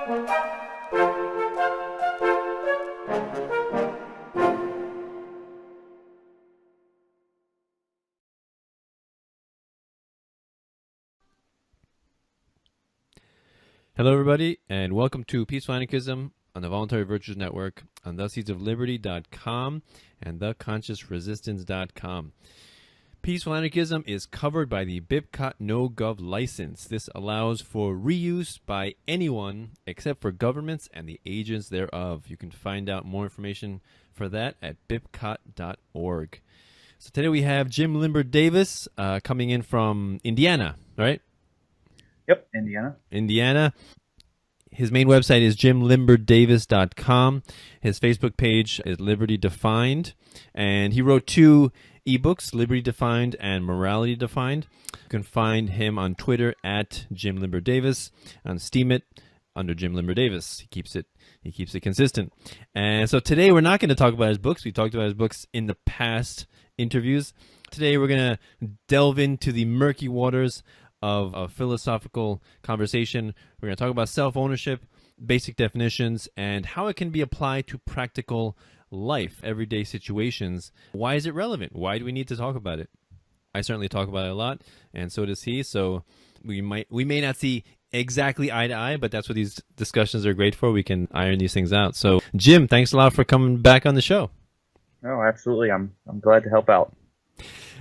Hello, everybody, and welcome to Peaceful Anarchism on the Voluntary Virtues Network on theseedsofliberty.com and theconsciousresistance.com. Peaceful Anarchism is covered by the BIPCOT No-Gov license. This allows for reuse by anyone except for governments and the agents thereof. You can find out more information for that at bipcot.org. So today we have Jim Limber Davis coming in from Indiana, right? Yep, Indiana. Indiana. His main website is jimlimberdavis.com. His Facebook page is Liberty Defined. And he wrote 2 ebooks, Liberty Defined and Morality Defined. You can find him on Twitter at Jim Limber Davis, on Steemit under Jim Limber Davis. He keeps it consistent. And so today we're not going to talk about his books. We talked about his books in the past interviews. Today we're going to delve into the murky waters of a philosophical conversation. We're going to talk about self-ownership, basic definitions, and how it can be applied to practical life, everyday situations. Why is it relevant? Why do we need to talk about it? I certainly talk about it a lot, and so does he. So we may not see exactly eye to eye, but that's what these discussions are great for. We can iron these things out. So Jim, thanks a lot for coming back on the show. Oh, absolutely. I'm glad to help out.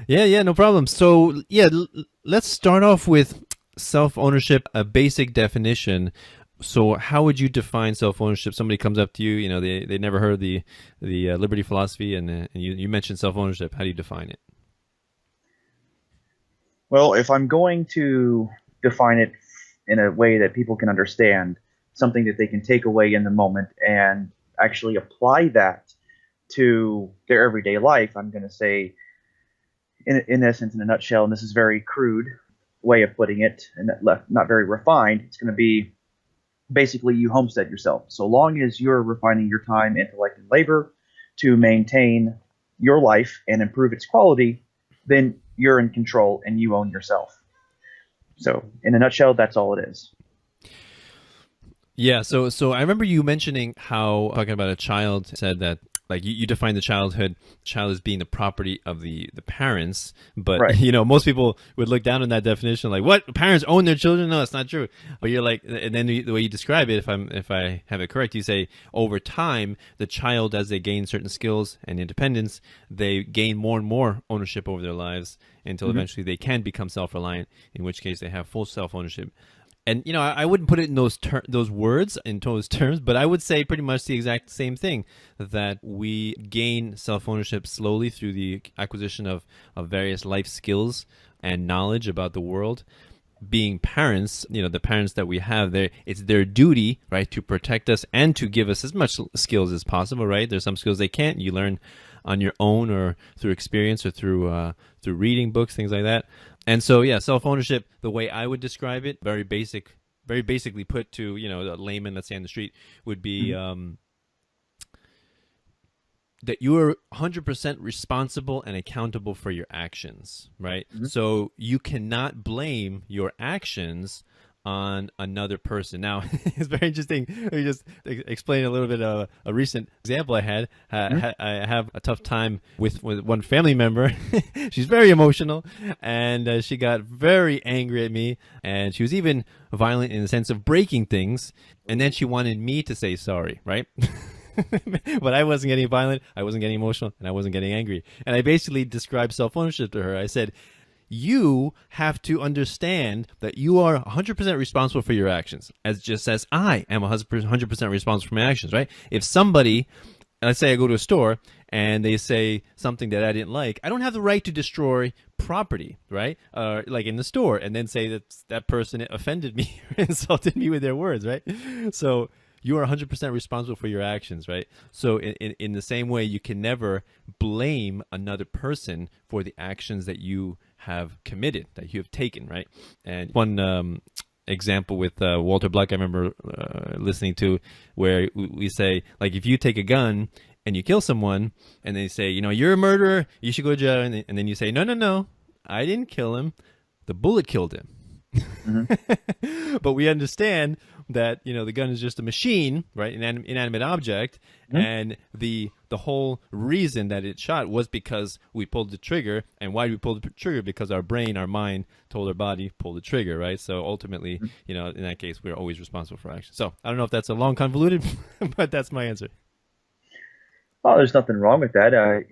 Yeah, no problem. So, let's start off with self-ownership, a basic definition. So how would you define self-ownership? Somebody comes up to you, they never heard the liberty philosophy, and you mentioned self-ownership. How do you define it? Well, if I'm going to define it in a way that people can understand, something that they can take away in the moment and actually apply that to their everyday life, I'm going to say, in essence, in a nutshell, and this is very crude way of putting it, and not very refined, it's going to be basically you homestead yourself. So long as you're refining your time, intellect, and labor to maintain your life and improve its quality, then you're in control and you own yourself. So in a nutshell, that's all it is. Yeah, so I remember you mentioning how, talking about a child, said that like you define the child as being the property of the parents, but right. Most people would look down on that definition like, what, parents own their children? No, it's not true. But you're like, and then the way you describe it, if I have it correct, you say over time the child, as they gain certain skills and independence, they gain more and more ownership over their lives until eventually they can become self-reliant, in which case they have full self-ownership. And, I wouldn't put it in those words, in those terms, but I would say pretty much the exact same thing, that we gain self-ownership slowly through the acquisition of various life skills and knowledge about the world. Being parents, the parents that we have, it's their duty, right, to protect us and to give us as much skills as possible, right? There's some skills they can't. You learn on your own or through experience or through reading books, things like that. And so, yeah, self-ownership, the way I would describe it, very basically put to, a layman, let's say on the street, would be that you are 100% responsible and accountable for your actions, right? So you cannot blame your actions on another person. Now, it's very interesting. Let me just explain a little bit of a recent example I had. I have a tough time with one family member. She's very emotional, and she got very angry at me, and she was even violent in the sense of breaking things, and then she wanted me to say sorry, right? But I wasn't getting violent, I wasn't getting emotional, and I wasn't getting angry. And I basically described self-ownership to her. I said, you have to understand that you are 100% responsible for your actions, just as I am 100% responsible for my actions, right? If somebody, let's say I go to a store and they say something that I didn't like, I don't have the right to destroy property, right? Like in the store, and then say that person offended me or insulted me with their words, right? So you are 100% responsible for your actions, right? So in the same way, you can never blame another person for the actions that you have committed, that you have taken, right? And one example with Walter Block, I remember listening to, where we say, like, if you take a gun and you kill someone, and they say, you're a murderer, you should go to jail, and then you say, no, I didn't kill him, the bullet killed him. But we understand that the gun is just a machine, right, an inanimate object, Mhm. and the whole reason that it shot was because we pulled the trigger. And why did we pull the trigger? Because our brain, our mind told our body pull the trigger, right? So ultimately, in that case, we're always responsible for action. So I don't know if that's a long convoluted, but that's my answer. Well, there's nothing wrong with that.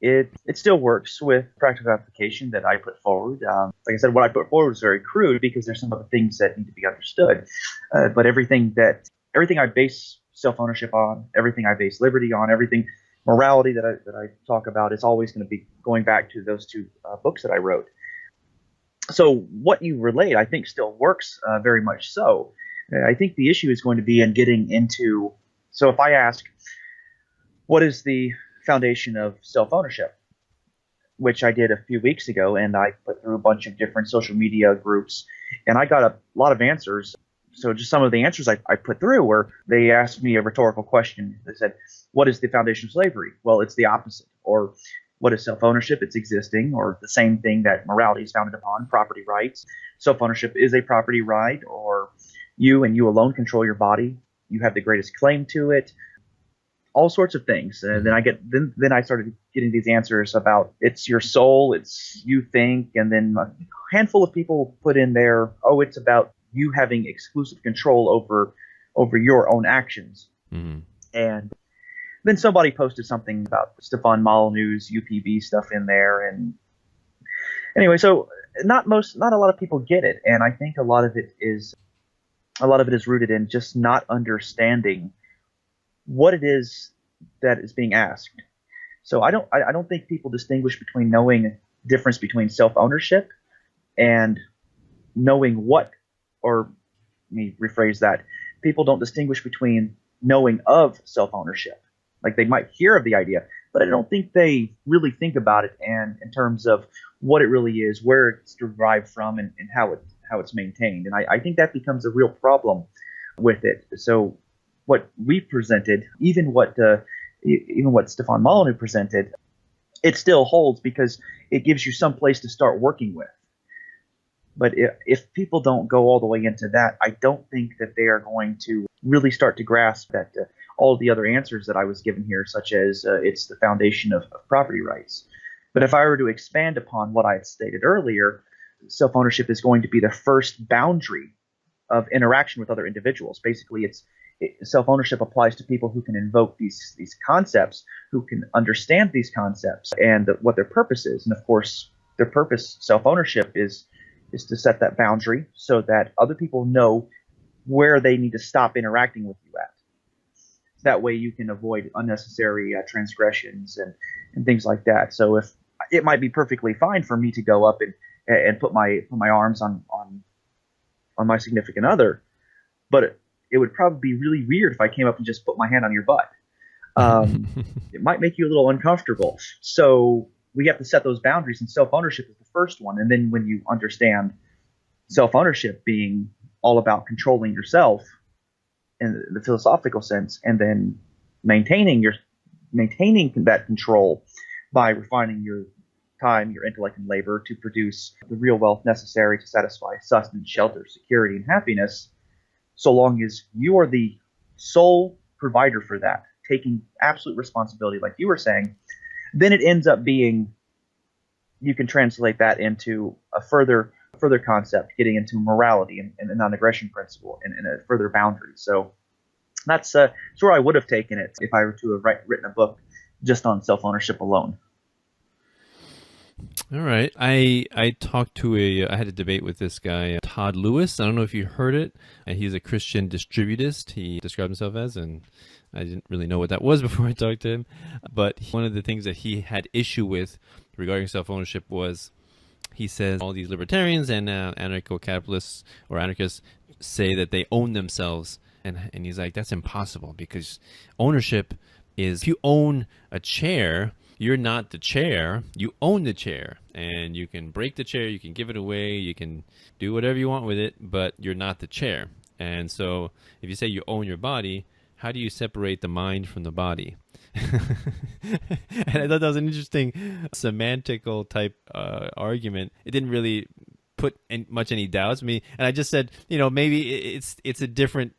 It still works with practical application that I put forward. Like I said, what I put forward is very crude because there's some other things that need to be understood. But everything I base self ownership on, everything I base liberty on, everything morality that I talk about, is always going to be going back to those two books that I wrote. So what you relate, I think, still works very much so. I think the issue is going to be in getting into. So if I ask, what is the foundation of self-ownership, which I did a few weeks ago, and I put through a bunch of different social media groups, and I got a lot of answers. So just some of the answers I put through were, they asked me a rhetorical question. They said, what is the foundation of slavery? Well, it's the opposite. Or what is self-ownership? It's existing, or the same thing that morality is founded upon, property rights. Self-ownership is a property right, or you and you alone control your body. You have the greatest claim to it. All sorts of things. And then I started getting these answers about it's your soul, it's you think, and then a handful of people put in there, oh, it's about you having exclusive control over your own actions. Mm-hmm. And then somebody posted something about Stefan Molyneux's UPV stuff in there. And anyway, so not a lot of people get it, and I think a lot of it is rooted in just not understanding what it is that is being asked. So I don't think people distinguish between knowing difference between self-ownership and knowing what, or let me rephrase that. People don't distinguish between knowing of self-ownership. Like, they might hear of the idea, but I don't think they really think about it and in terms of what it really is, where it's derived from, and how it's maintained. And I think that becomes a real problem with it. So what we presented, even what Stefan Molyneux presented, it still holds because it gives you some place to start working with. But if people don't go all the way into that, I don't think that they are going to really start to grasp that all of the other answers that I was given here, such as it's the foundation of property rights. But if I were to expand upon what I had stated earlier, self-ownership is going to be the first boundary of interaction with other individuals. Basically, self-ownership applies to people who can invoke these concepts, who can understand these concepts and what their purpose is. And of course, their purpose, self-ownership, is to set that boundary so that other people know where they need to stop interacting with you at. That way you can avoid unnecessary transgressions and things like that. So if it might be perfectly fine for me to go up and put my arms on my significant other, but it would probably be really weird if I came up and just put my hand on your butt. It might make you a little uncomfortable. So we have to set those boundaries, and self-ownership is the first one. And then when you understand self-ownership being all about controlling yourself in the philosophical sense, and then maintaining that control by refining your time, your intellect, and labor to produce the real wealth necessary to satisfy sustenance, shelter, security, and happiness, so long as you are the sole provider for that, taking absolute responsibility, like you were saying, then it ends up being, you can translate that into a further concept, getting into morality and the non-aggression principle and a further boundary. So that's where I would have taken it if I were to have written a book just on self-ownership alone. All right. I I had a debate with this guy, Todd Lewis. I don't know if you heard it. He's a Christian distributist, he described himself as, and I didn't really know what that was before I talked to him. But one of the things that he had issue with regarding self-ownership was, he says all these libertarians and anarcho-capitalists or anarchists say that they own themselves. And he's like, that's impossible, because ownership is, if you own a chair, you're not the chair, you own the chair, and you can break the chair, you can give it away, you can do whatever you want with it, but you're not the chair. And so if you say you own your body, how do you separate the mind from the body? And I thought that was an interesting semantical type argument. It didn't really put any doubts. I mean, and I just said, maybe it's a different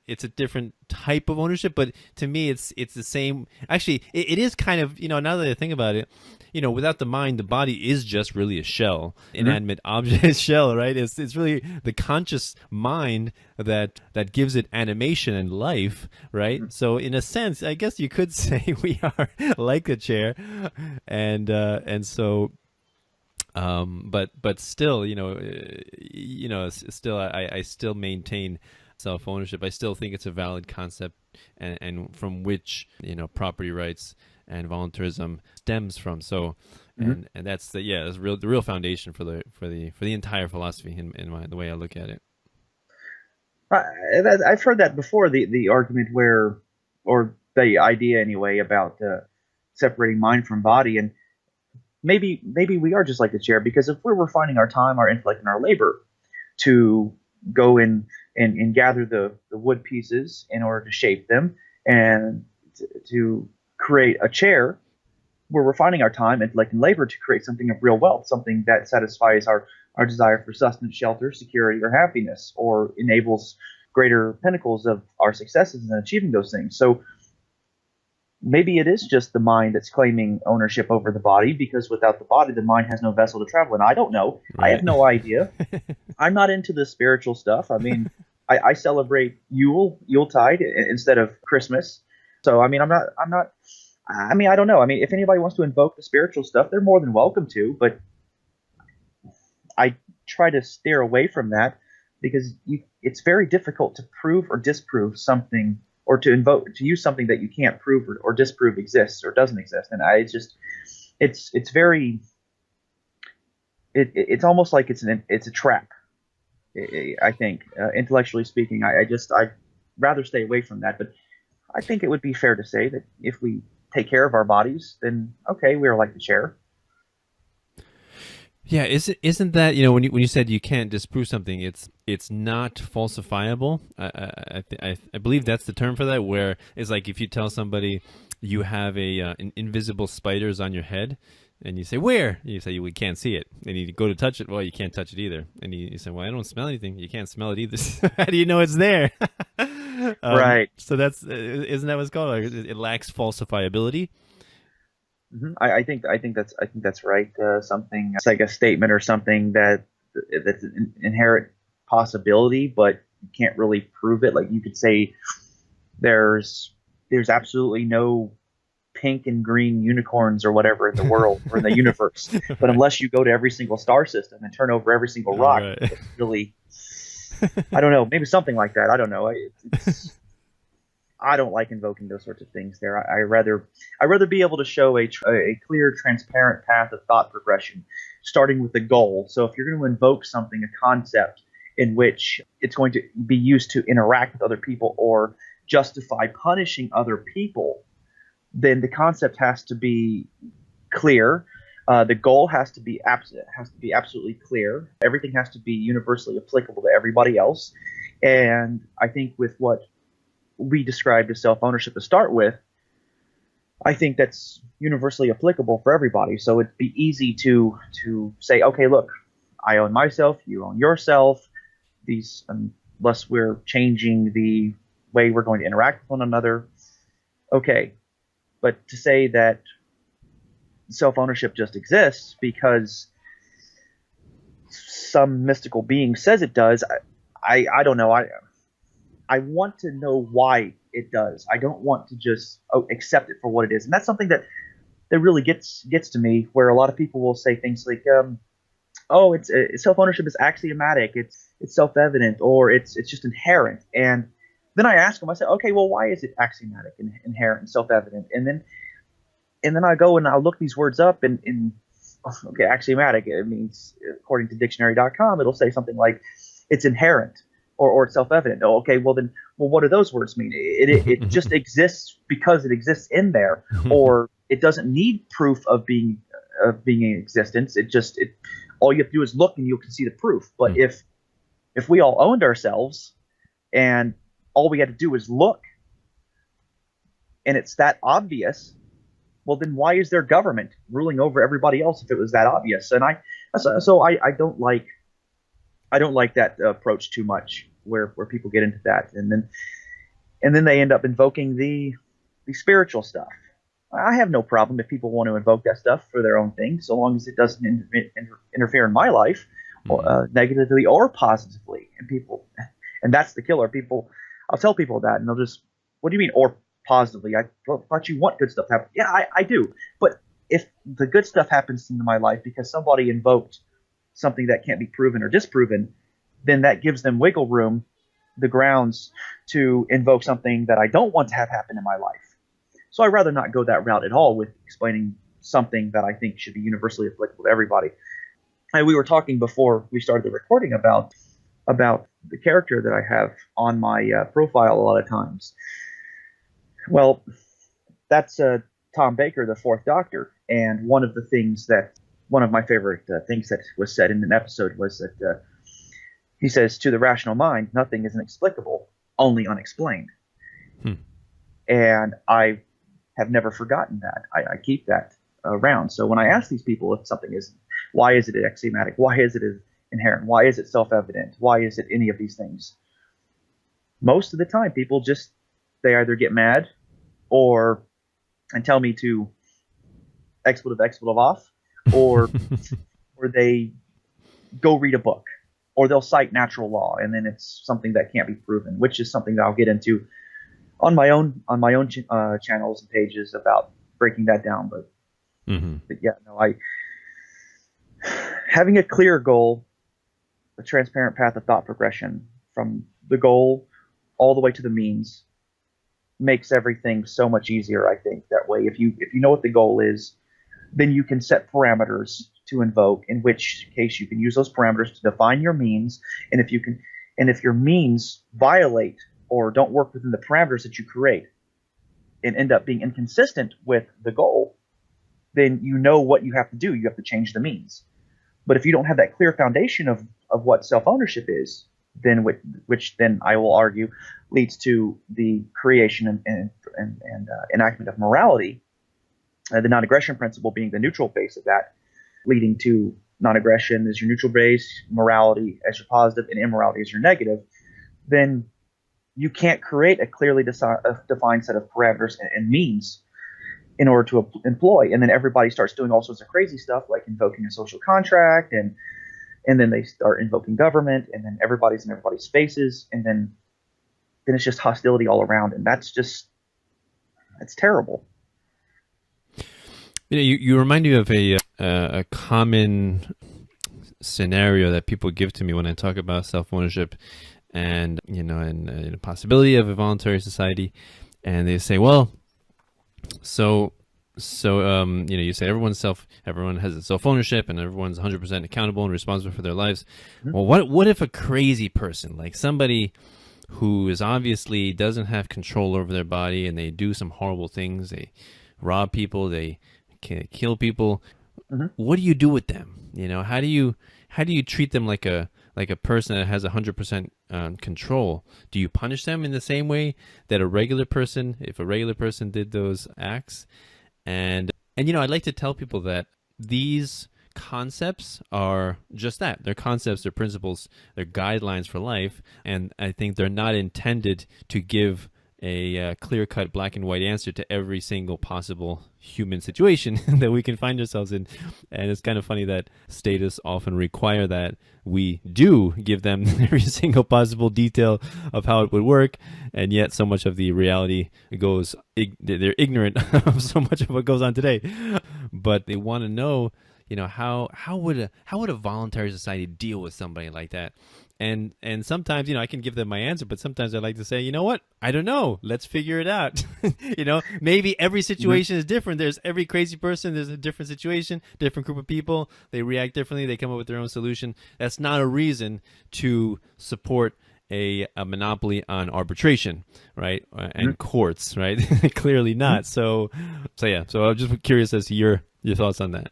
type of ownership, but to me, it's the same. Actually, it is kind of, now that I think about it, without the mind, the body is just really a shell, inanimate object shell, right? It's really the conscious mind that gives it animation and life, right? So in a sense, I guess you could say we are like a chair, and so. But still, still, I still maintain self ownership. I still think it's a valid concept, and from which property rights and voluntarism stems from. So, and that's the real foundation for the entire philosophy in the way I look at it. I've heard that before. The argument or the idea anyway, about separating mind from body. And maybe we are just like the chair, because if we're refining our time, our intellect, and our labor to go in and gather the wood pieces in order to shape them and to create a chair, we're refining our time, intellect, and labor to create something of real wealth, something that satisfies our desire for sustenance, shelter, security, or happiness, or enables greater pinnacles of our successes in achieving those things. So maybe it is just the mind that's claiming ownership over the body, because without the body, the mind has no vessel to travel in. I don't know. Right. I have no idea. I'm not into the spiritual stuff. I mean, I celebrate Yuletide instead of Christmas. So, I mean, I don't know. I mean, if anybody wants to invoke the spiritual stuff, they're more than welcome to, but I try to steer away from that, because it's very difficult to prove or disprove something, or to use something that you can't prove or disprove exists or doesn't exist. And it's almost like it's a trap. I think, intellectually speaking, I'd rather stay away from that. But I think it would be fair to say that if we take care of our bodies, then okay, we are like the chair. Yeah, isn't that, when you said you can't disprove something, it's not falsifiable. I believe that's the term for that, where it's like if you tell somebody you have an invisible spider's on your head, and you say, where? You say, we can't see it. And you go to touch it. Well, you can't touch it either. And you say, well, I don't smell anything. You can't smell it either. How do you know it's there? Right. So isn't that what's called? It lacks falsifiability. Mm-hmm. I think that's right. Something, it's like a statement or something that's an inherent possibility, but you can't really prove it. Like you could say there's absolutely no pink and green unicorns or whatever in the world or in the universe, right. But unless you go to every single star system and turn over every single rock, right. It's really, I don't know, maybe something like that. I don't know. I don't like invoking those sorts of things there. I rather be able to show a clear, transparent path of thought progression, starting with the goal. So if you're going to invoke something, a concept in which it's going to be used to interact with other people or justify punishing other people, then the concept has to be clear. The goal has to be absolutely clear. Everything has to be universally applicable to everybody else. And I think with what we described as self-ownership to start with, I think that's universally applicable for everybody. So it'd be easy to say, okay, look, I own myself, you own yourself. These, unless we're changing the way we're going to interact with one another, okay. But to say that self-ownership just exists because some mystical being says it does, I don't know. I want to know why it does. I don't want to just accept it for what it is. And that's something that really gets to me, where a lot of people will say things like, it's self-ownership is axiomatic, it's self-evident, or it's just inherent. And then I ask them, I say, okay, well, why is it axiomatic and inherent and self-evident? And then I go and I'll look these words up, and okay, axiomatic, it means, according to dictionary.com, it'll say something like it's inherent or it's self-evident. Oh, okay, well, what do those words mean? It just exists because it exists in there, or it doesn't need proof of being in existence. All you have to do is look and you can see the proof. But if we all owned ourselves and all we had to do is look, and it's that obvious, well, then why is there government ruling over everybody else if it was that obvious? And I don't like I don't like that approach too much, where people get into that, and then they end up invoking the spiritual stuff. I have no problem if people want to invoke that stuff for their own thing, so long as it doesn't interfere in my life, negatively or positively. And that's the killer. I'll tell people that, and they'll just, "What do you mean, or positively? I thought you want good stuff to happen." Yeah, I do. But if the good stuff happens into my life because somebody invoked something that can't be proven or disproven, then that gives them wiggle room, the grounds to invoke something that I don't want to have happen in my life. So I'd rather not go that route at all with explaining something that I think should be universally applicable to everybody. And we were talking before we started the recording about the character that I have on my profile a lot of times. Well, that's Tom Baker, the Fourth Doctor, and one of my favorite things that was said in an episode was that he says, "To the rational mind, nothing is inexplicable, only unexplained." And I have never forgotten that. I keep that around. So when I ask these people if something is, why is it axiomatic? Why is it inherent? Why is it self-evident? Why is it any of these things? Most of the time, people they either get mad and tell me to expletive off, or they go read a book, or they'll cite natural law, and then it's something that can't be proven, which is something that I'll get into on my own channels and pages about breaking that down. But yeah, no, having a clear goal, a transparent path of thought progression from the goal all the way to the means makes everything so much easier. I think that way, if you know what the goal is, then you can set parameters to invoke, in which case you can use those parameters to define your means. And if your means violate or don't work within the parameters that you create and end up being inconsistent with the goal, then you know what you have to do. You have to change the means. But if you don't have that clear foundation of what self-ownership is, then which then I will argue leads to the creation and enactment of morality, the non-aggression principle being the neutral base of that, leading to non-aggression as your neutral base, morality as your positive, and immorality as your negative, then you can't create a clearly defined set of parameters and means in order to employ. And then everybody starts doing all sorts of crazy stuff, like invoking a social contract, and then they start invoking government, and then everybody's in everybody's spaces, and then it's just hostility all around, and that's terrible. You remind me of a common scenario that people give to me when I talk about self-ownership and the possibility of a voluntary society, and they say, well, so you say everyone has self-ownership and everyone's 100% accountable and responsible for their lives. Well, what if a crazy person, like somebody who is obviously doesn't have control over their body, and they do some horrible things, they rob people, they kill people, what do you do with them? How do you treat them like a person that has 100% control? Do you punish them in the same way that if a regular person did those acts? And I'd like to tell people that these concepts are just that. They're concepts, they're principles, they're guidelines for life, and I think they're not intended to give a clear-cut black and white answer to every single possible human situation that we can find ourselves in. And it's kind of funny that statists often require that we do give them every single possible detail of how it would work, and yet so much of the reality goes, they're ignorant of so much of what goes on today. But they want to know, how would a voluntary society deal with somebody like that? And sometimes, I can give them my answer, but sometimes I like to say, you know what? I don't know. Let's figure it out. Maybe every situation is different. There's every crazy person. There's a different situation, different group of people. They react differently. They come up with their own solution. That's not a reason to support a monopoly on arbitration, right? And courts, right? Clearly not. So yeah. So I'm just curious as to your thoughts on that.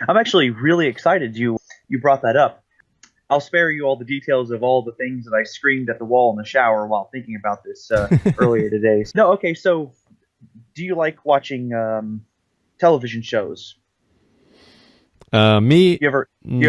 I'm actually really excited you brought that up. I'll spare you all the details of all the things that I screamed at the wall in the shower while thinking about this earlier today. No, okay, so do you like watching television shows? Me. You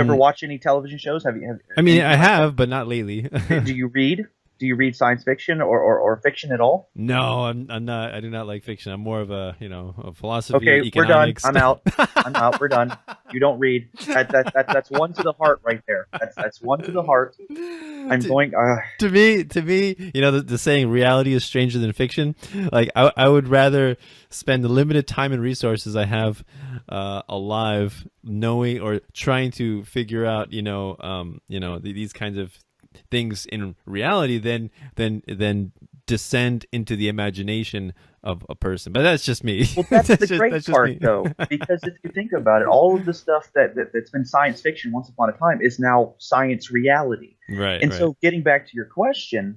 ever watch any television shows? Have I mean, I anything like that? have, but not lately. Do you read? Do you read science fiction or fiction at all? No, I'm not. I do not like fiction. I'm more of a, a philosophy, Okay, we're done. economics. I'm out. I'm out. We're done. You don't read. That's one to the heart right there. That's one to the heart. I'm to, going. to me, the saying "reality is stranger than fiction." Like, I would rather spend the limited time and resources I have alive, knowing or trying to figure out, these kinds of things in reality than descend into the imagination of a person. But that's just me. Well, that's the That's great just part, me. though, because if you think about it, all of the stuff that's been science fiction once upon a time is now science reality. Right, And right. so, getting back to your question,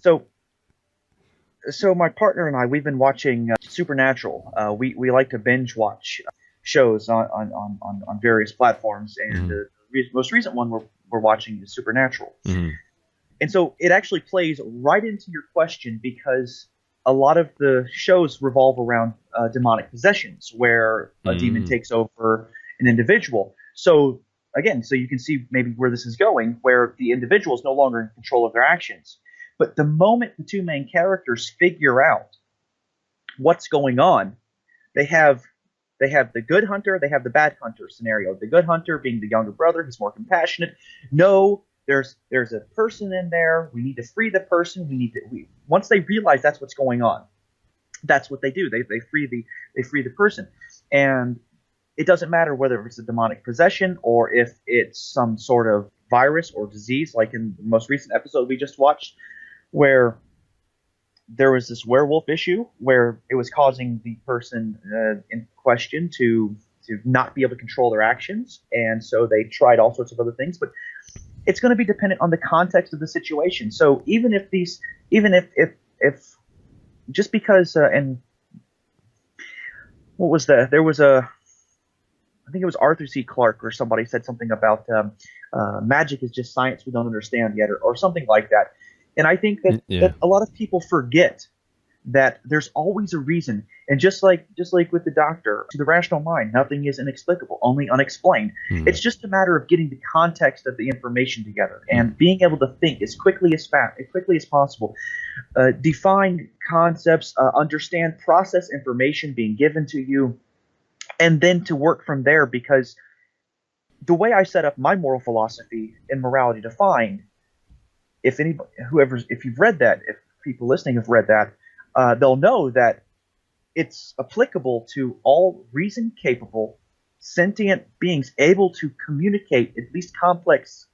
so my partner and I, we've been watching Supernatural. We like to binge watch shows on various platforms, and Mhm, the most recent one we're watching is Supernatural. mhm, And so it actually plays right into your question because a lot of the shows revolve around demonic possessions, where a demon mhm, takes over an individual. So again, so you can see maybe where this is going, where the individual is no longer in control of their actions. But the moment the two main characters figure out what's going on, they have the good hunter, they have the bad hunter scenario. The good hunter being the younger brother, he's more compassionate. No, there's a person in there. We need to free the person. Once they realize that's what's going on, that's what they do. They free the person, and it doesn't matter whether it's a demonic possession or if it's some sort of virus or disease, like in the most recent episode we just watched, where there was this werewolf issue where it was causing the person in question to not be able to control their actions, and so they tried all sorts of other things. But it's going to be dependent on the context of the situation. So even if just because and what was that? There was I think it was Arthur C. Clarke or somebody said something about magic is just science we don't understand yet, or something like that. And I think yeah. that a lot of people forget that there's always a reason. And just like with the doctor, to the rational mind, nothing is inexplicable, only unexplained. Mhm, It's just a matter of getting the context of the information together mhm, and being able to think as quickly as possible, define concepts, understand, process information being given to you, and then to work from there. Because the way I set up my moral philosophy and morality defined, if you've read that, if people listening have read that, they'll know that it's applicable to all reason capable sentient beings able to communicate at least complex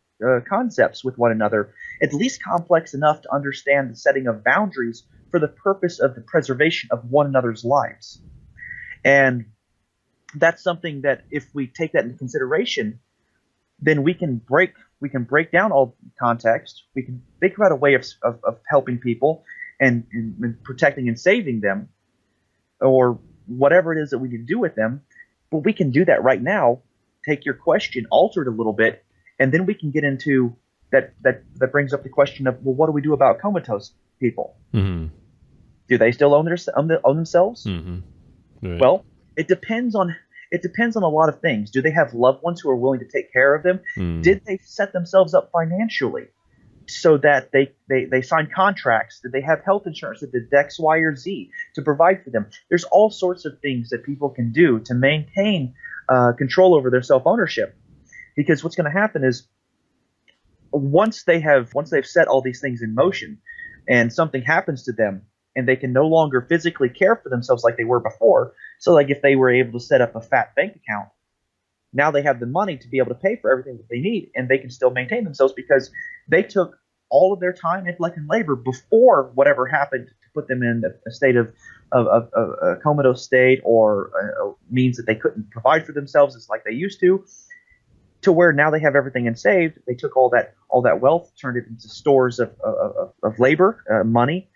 concepts with one another, at least complex enough to understand the setting of boundaries for the purpose of the preservation of one another's lives. And that's something that if we take that into consideration, then we can break down all context. We can figure out a way of helping people and protecting and saving them, or whatever it is that we need to do with them. But we can do that right now. Take your question, alter it a little bit, and then we can get into that brings up the question of, well, what do we do about comatose people? mhm, Do they still own themselves? mhm. Right. Well, it depends on a lot of things. Do they have loved ones who are willing to take care of them? Mm, Did they set themselves up financially so that they sign contracts? Did they have health insurance that did X, Y, or Z to provide for them? There's all sorts of things that people can do to maintain control over their self ownership. Because what's going to happen is once they've set all these things in motion, and something happens to them, and they can no longer physically care for themselves like they were before. So, like if they were able to set up a fat bank account, now they have the money to be able to pay for everything that they need, and they can still maintain themselves because they took all of their time, intellect, and labor before whatever happened to put them in a state of a comatose state, or means that they couldn't provide for themselves as like they used to where now they have everything and saved. They took all that wealth, turned it into stores of labor, money,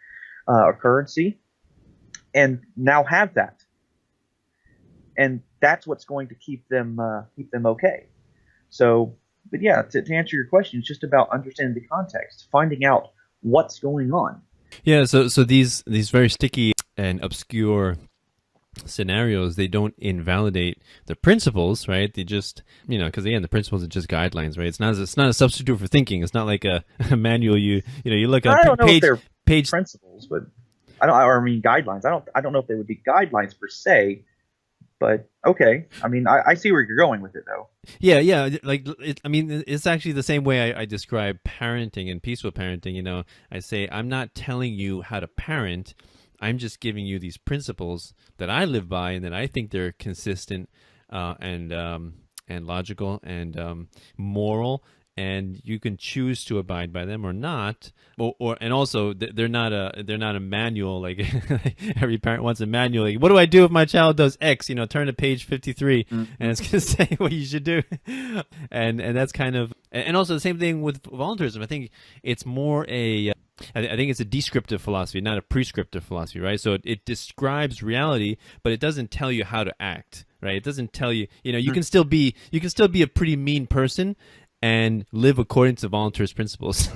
or currency, and now have that. And that's what's going to keep them okay. So, but yeah, to answer your question, it's just about understanding the context, finding out what's going on. Yeah. So these very sticky and obscure scenarios, they don't invalidate the principles, right? They just, because again, the principles are just guidelines, right? It's not a substitute for thinking. It's not like a manual. You look at I don't know if they're page. principles, but I mean guidelines. I don't know if they would be guidelines per se, but okay. I mean, I see where you're going with it, though. Yeah. Like, it's actually the same way I describe parenting and peaceful parenting. I say, I'm not telling you how to parent. I'm just giving you these principles that I live by and that I think they're consistent, and logical and moral, and you can choose to abide by them or not. And also they're not a manual, like every parent wants a manual. Like, what do I do if my child does X? Turn to page 53, Mm-hmm. and it's going to say what you should do. And that's kind of, and also the same thing with voluntarism. I think it's more I think it's a descriptive philosophy, not a prescriptive philosophy, right? So it describes reality, but it doesn't tell you how to act, right? It doesn't tell you, you can still be a pretty mean person and live according to voluntarist principles.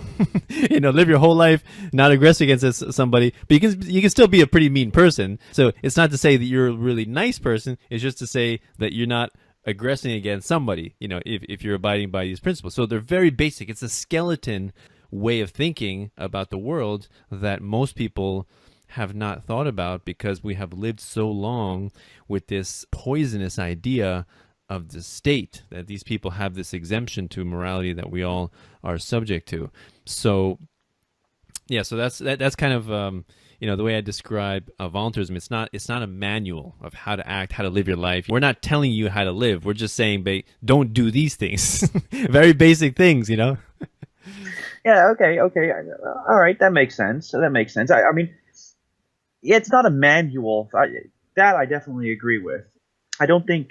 Live your whole life not aggressive against somebody, but you can still be a pretty mean person. So it's not to say that you're a really nice person. It's just to say that you're not aggressing against somebody, if you're abiding by these principles. So they're very basic. It's a skeleton way of thinking about the world that most people have not thought about, because we have lived so long with this poisonous idea of the state, that these people have this exemption to morality that we all are subject to. So yeah, so that's kind of the way I describe voluntarism. It's not a manual of how to act, how to live your life. We're not telling you how to live. We're just saying, don't do these things. Very basic things. Yeah. Okay. All right. That makes sense. I mean, it's not a manual. That I definitely agree with. I don't think.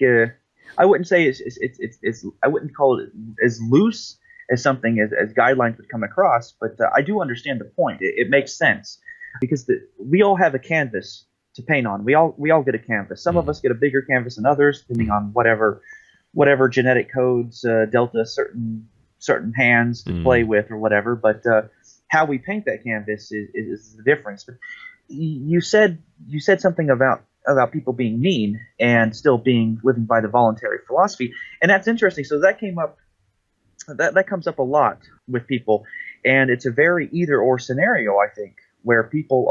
I wouldn't say it's I wouldn't call it as loose as something as guidelines would come across, but I do understand the point. It makes sense because we all have a canvas to paint on. We all get a canvas. Some of us get a bigger canvas than others, depending on whatever genetic codes dealt us certain hands to play with or whatever. But how we paint that canvas is the difference. But you said something about people being mean and still living by the voluntary philosophy, and that's interesting. So that came up, that comes up a lot with people, and it's a very either or scenario, I think, where people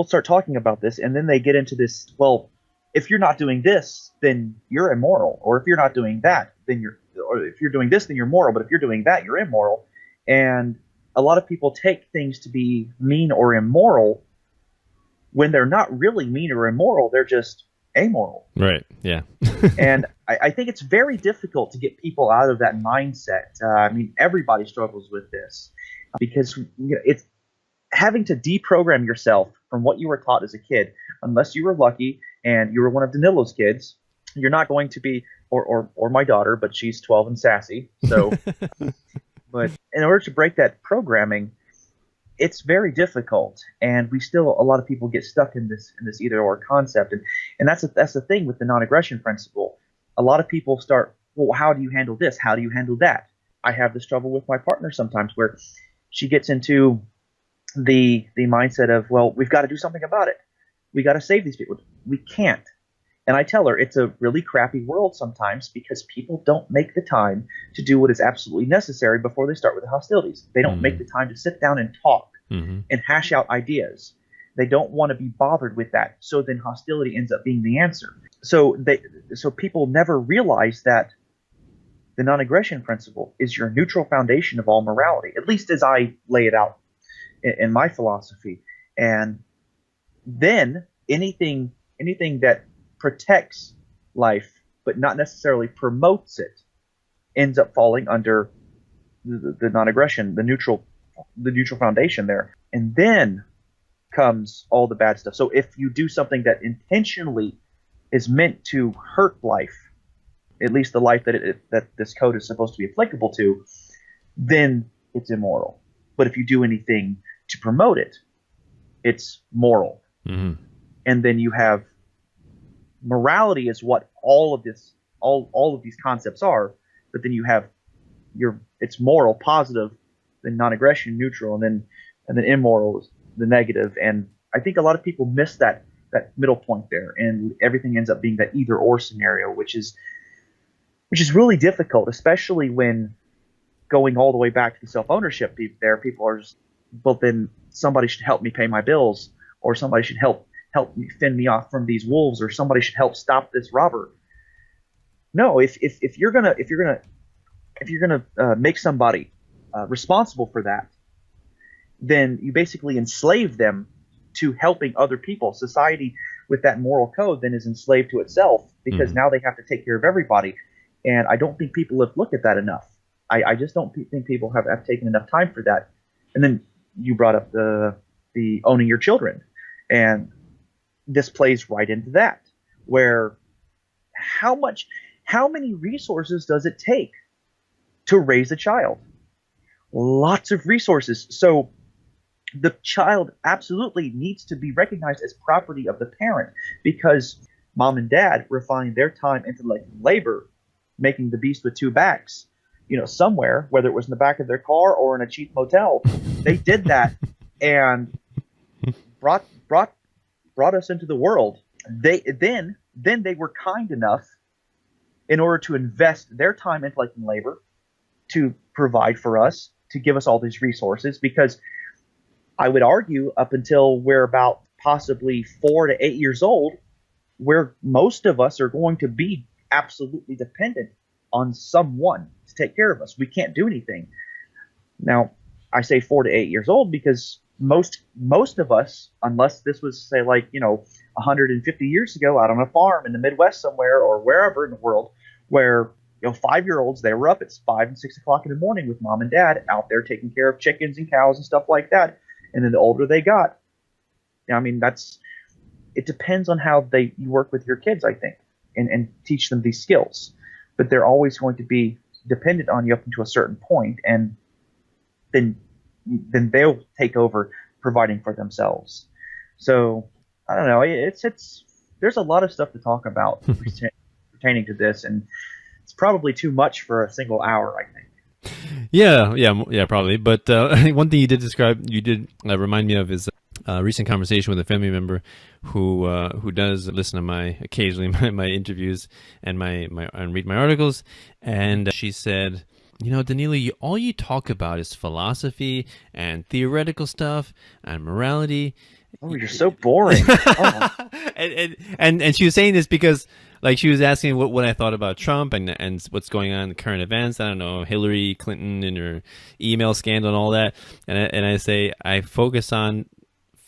start talking about this, and then they get into this. Well, if you're not doing this, then you're immoral, or if you're not doing that, or if you're doing this, then you're moral, but if you're doing that, you're immoral. And a lot of people take things to be mean or immoral when they're not really mean or immoral, they're just amoral. Right. Yeah. And I think it's very difficult to get people out of that mindset. I mean, everybody struggles with this because it's having to deprogram yourself from what you were taught as a kid. Unless you were lucky and you were one of Danilo's kids, you're not going to be, or my daughter, but she's 12 and sassy. So, but in order to break that programming, it's very difficult, and a lot of people get stuck in this either or concept, and that's the thing with the non-aggression principle. A lot of people start, well, how do you handle this? How do you handle that? I have this trouble with my partner sometimes, where she gets into the mindset of, well, we've got to do something about it. We got to save these people. We can't. And I tell her it's a really crappy world sometimes because people don't make the time to do what is absolutely necessary before they start with the hostilities. They don't make the time to sit down and talk and hash out ideas. They don't want to be bothered with that. So then hostility ends up being the answer. So people never realize that the non-aggression principle is your neutral foundation of all morality, at least as I lay it out in my philosophy. And then anything that protects life but not necessarily promotes it ends up falling under the non-aggression, the neutral foundation there. And then comes all the bad stuff. So if you do something that intentionally is meant to hurt life, at least the life that this code is supposed to be applicable to, then it's immoral. But if you do anything to promote it, it's moral. And then you have morality is what all of these concepts are, but then you have it's moral, positive, then non-aggression, neutral, and then immoral is the negative. And I think a lot of people miss that middle point there, and everything ends up being that either or scenario, which is really difficult, especially when going all the way back to the self ownership. People are just, well, then somebody should help me pay my bills, or somebody should help me fend me off from these wolves, or somebody should help stop this robber. No, if you're gonna make somebody responsible for that, then you basically enslave them to helping other people. Society with that moral code then is enslaved to itself, because now they have to take care of everybody. And I don't think people have looked at that enough. I just don't think people have taken enough time for that. And then you brought up the owning your children, and this plays right into that, where how many resources does it take to raise a child? Lots of resources. So the child absolutely needs to be recognized as property of the parent, because mom and dad refined their time, intellect, and labor making the beast with two backs, somewhere, whether it was in the back of their car or in a cheap motel. They did that and brought us into the world. Then they were kind enough, in order to invest their time, intellect, and labor, to provide for us, to give us all these resources. Because I would argue, up until we're about possibly 4 to 8 years old, where most of us are going to be absolutely dependent on someone to take care of us. We can't do anything. Now, I say 4 to 8 years old because most of us, unless this was, say, 150 years ago out on a farm in the Midwest somewhere, or wherever in the world, where 5-year-olds, they were up at 5 and 6 o'clock in the morning with mom and dad out there taking care of chickens and cows and stuff like that. And then the older they got, it depends on how you work with your kids, I think, and teach them these skills. But they're always going to be dependent on you up until a certain point, and then they'll take over providing for themselves. So I don't know. There's a lot of stuff to talk about pertaining to this, and it's probably too much for a single hour, I think. Yeah, probably. But one thing you did remind me of is a recent conversation with a family member who does listen to occasionally my interviews and and read my articles, and she said, Danilo, all you talk about is philosophy and theoretical stuff and morality. Oh, you're so boring. Oh. and she was saying this because, she was asking what I thought about Trump and what's going on in the current events. I don't know, Hillary Clinton and her email scandal and all that. And I say I focus on,